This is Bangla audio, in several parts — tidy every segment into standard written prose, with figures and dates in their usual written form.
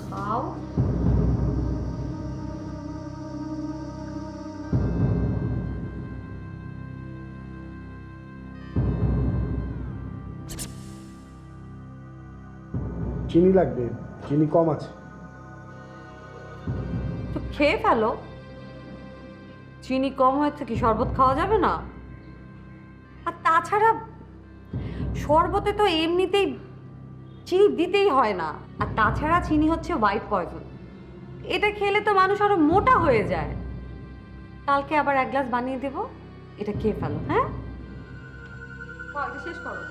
খাও। চিনি লাগবে, চিনি কম আছে। তো খেয়ে ফেলো। চিনি কম হয়েছে কি শরবত খাওয়া যাবে না? আর তাছাড়া শরবতে তো এমনিতেই চিনি দিতেই হয় না। আর তাছাড়া চিনি হচ্ছে হোয়াইট পয়জন, এটা খেলে তো মানুষ আরো মোটা হয়ে যায়। কালকে আবার এক গ্লাস বানিয়ে দেবো, এটা খেয়ে ফেলো। হ্যাঁ, খাও, এটা শেষ করো।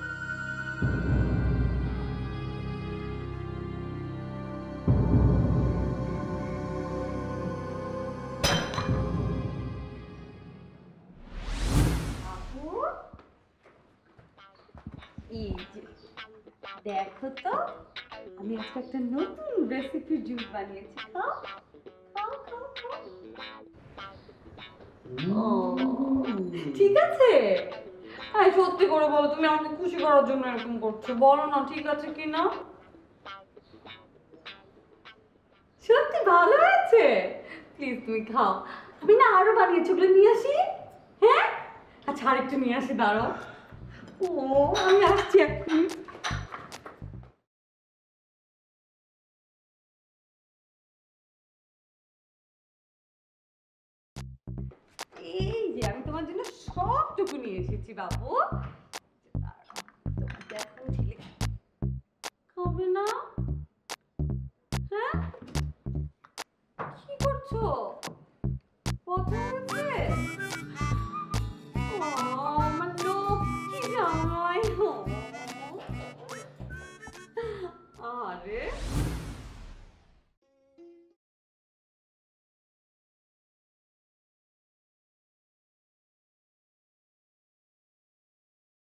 এই যে দেখো তো, আমি আজকে একটা নতুন রেসিপি জুস বানিয়েছি। খাও খাও খাও খাও। ও ঠিক আছে। হ্যাঁ সত্যি করে বলো, তুমি আমাকে খুশি করার জন্য এরকম করছো, বলো না ঠিক আছে কি না। সত্যি ভালো হয়েছে? প্লিজ তুমি খাও। আমি না আরো বানিয়েছি, ওগুলো নিয়ে আসি। হ্যাঁ আচ্ছা, আরেকটু নিয়ে আসি, দাঁড়াও। ও আমি আসছি এক্ষুনি। এই যে আমি তোমার জন্য সবটুকু নিয়ে এসেছি বাবু। দাঁড়াও, দেখো ঢেলে খাবে না? হ্যাঁ কি করছো? পছন্দ